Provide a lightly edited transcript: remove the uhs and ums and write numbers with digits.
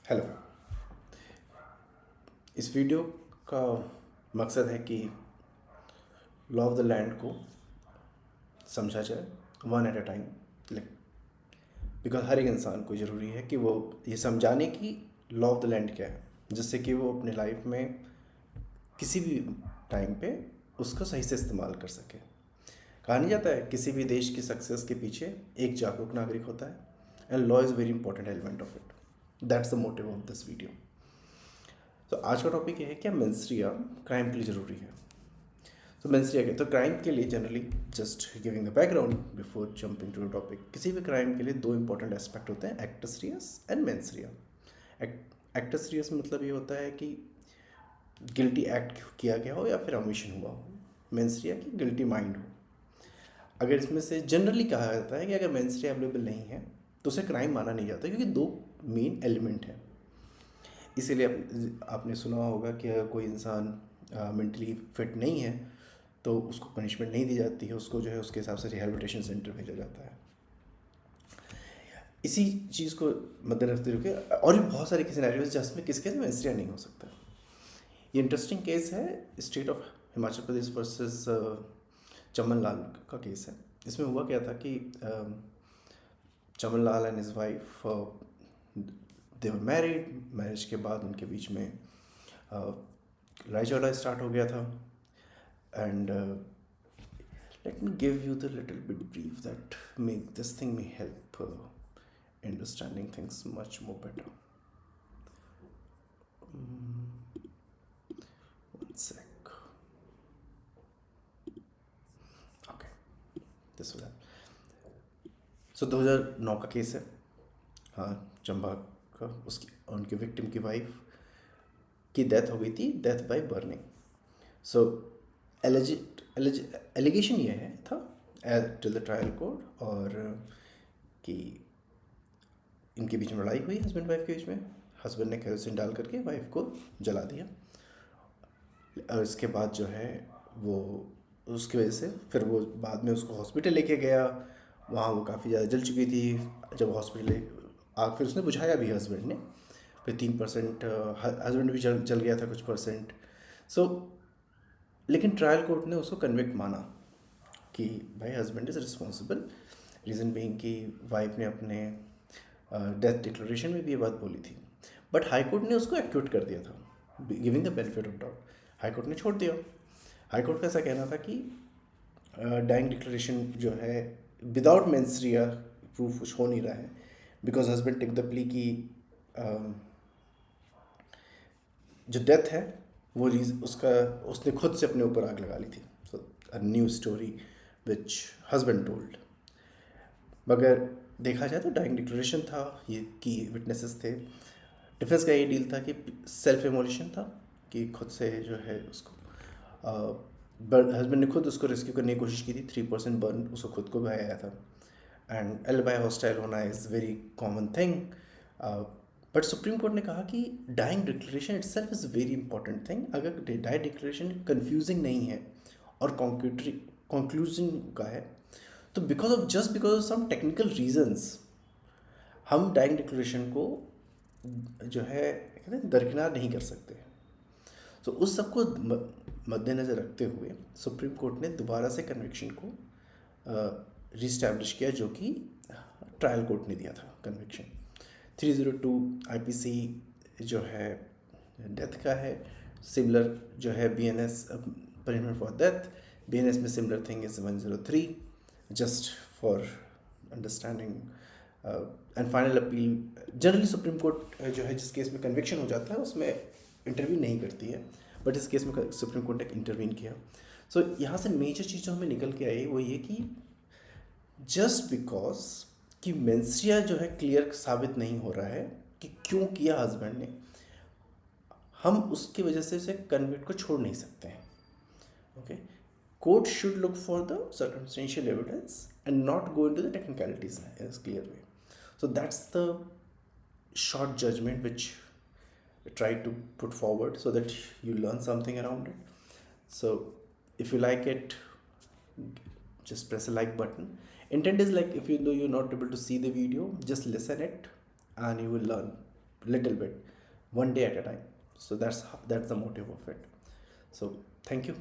Hello. इस video का मकसद है कि लॉ ऑफ द लैंड को समझा जाए one at a time. Like because हर एक इंसान को ज़रूरी है कि वो ये समझाने की लॉ ऑफ द लैंड क्या है, जिससे कि वो अपने लाइफ में किसी भी टाइम पे उसको सही से इस्तेमाल कर सके। कहा नहीं जाता है किसी भी देश की सक्सेस के पीछे एक जागरूक नागरिक होता है, and law is very important element of it. That's the motive of this video. तो आज का टॉपिक ये है क्या मेंस्ट्रुआ क्राइम के लिए ज़रूरी है। तो मेंस्ट्रुआ के तो क्राइम के लिए generally, just giving the background before jumping to the topic, किसी भी क्राइम के लिए दो इंपॉर्टेंट एस्पेक्ट होते हैं, acts Reis and मेंस्ट्रुआ। Acts Reis मतलब ये होता है कि गिल्टी एक्ट किया गया हो या फिर ओमिशन हुआ हो। मेंस्ट्रुआ की गिल्टी माइंड हो। अगर इसमें से जनरली कहा जाता है कि अगर मेंस्ट्रुआ अवेलेबल नहीं है तो उसे क्राइम माना नहीं जाता, क्योंकि दो मेन एलिमेंट हैं। इसीलिए आपने सुना होगा कि अगर कोई इंसान मेंटली फिट नहीं है तो उसको पनिशमेंट नहीं दी जाती है, उसको जो है उसके हिसाब से रिहैबिलिटेशन सेंटर भेजा जाता है। इसी चीज़ को मद्देनजर रखते हुए और भी बहुत सारे सिनेरियोज जिसमें किसके मेंस्ट्रुआ नहीं हो सकता। ये इंटरेस्टिंग केस है, state of Himachal Pradesh versus Chaman Lal का केस है। इसमें हुआ क्या था कि Chaman Lal and his wife they were married. Marriage के बाद उनके बीच में लड़ाई झगड़ा स्टार्ट हो गया था। And let me give you the little bit brief that make this thing may help understanding things much more better. One sec. Okay, this was that. So 2009 का केस है। हाँ, चंबा का उसकी उनके विक्टिम की वाइफ की डेथ हो गई थी, death by burning. So allegation ये है था टिल द ट्रायल कोर्ट, और कि इनके बीच में लड़ाई हुई हस्बैंड वाइफ के बीच में। हस्बैंड ने केरोसिन डाल करके वाइफ को जला दिया, और इसके बाद जो है वो उसकी वजह से फिर वो बाद में उसको हॉस्पिटल लेके गया। वहाँ वो काफ़ी ज़्यादा जल चुकी थी। जब हॉस्पिटल आग फिर उसने बुझाया भी हस्बैंड ने, फिर 3% हस्बैंड भी जल गया था कुछ परसेंट। सो लेकिन ट्रायल कोर्ट ने उसको कन्विक्ट माना कि भाई husband is responsible. Reason being कि वाइफ ने अपने डेथ डिक्लेरेशन में भी ये बात बोली थी, बट हाई कोर्ट ने उसको एक्यूट कर दिया था, giving the benefit of doubt. High court ने छोड़ दिया। हाई कोर्ट का ऐसा कहना था कि डाइंग डिक्लेरेशन जो है विदाउट मेंस्ट्रुआ प्रूफ कुछ हो नहीं रहा है, because husband take the plea की जो डेथ है वो उसका उसने खुद से अपने ऊपर आग लगा ली थी। So a new story which husband told. मगर देखा जाए तो डाइंग डिक्लेरेशन था, ये की विटनेसेस थे। डिफेंस का ये डील था कि सेल्फ एमोलिशन था, कि खुद से जो है उसको हस्बैंड ने खुद उसको रेस्क्यू करने की कोशिश की थी। 3% बर्न उसको खुद को भी आया था। एंड एलिबाई हॉस्टाइल होना is very common thing. But Supreme Court ने कहा कि dying declaration itself is very important thing. अगर डाइंग डिक्लेरेशन कंफ्यूजिंग नहीं है और कंक्लूजन का है, तो because of some technical reasons हम डाइंग डिक्लेरेशन को जो है कहते हैं दरकिनार नहीं कर सकते। तो उस सबको मद्देनज़र रखते हुए सुप्रीम कोर्ट ने दोबारा से कन्विक्शन को रिस्टैब्लिश किया, जो कि ट्रायल कोर्ट ने दिया था कन्विक्शन। 302 आईपीसी जो है डेथ का है। सिमिलर जो है BNS punishment for death, BNS में similar thing is 103, just for understanding. And final appeal generally supreme court जो है जिस केस में कन्विक्शन हो जाता है उसमें इंटरवीन नहीं करती है, बट इस केस में सुप्रीम कोर्ट ने इंटरवीन किया। सो यहाँ से मेजर चीज़ जो हमें निकल के आई वो ये कि जस्ट बिकॉज कि मेंस्ट्रुआ जो है क्लियर साबित नहीं हो रहा है कि क्यों किया हस्बैंड ने, हम उसकी वजह से उसे कन्विक्ट को छोड़ नहीं सकते हैं। Okay, court should look for the circumstantial evidence and not go into the technicalities in a clear way. So that's the short judgment which I try to put forward so that you learn something around it. So if you like it, just press a like button. Intent is like, if you know you're not able to see the video, just listen it and you will learn. little bit, one day at a time. So that's the motive of it. So thank you.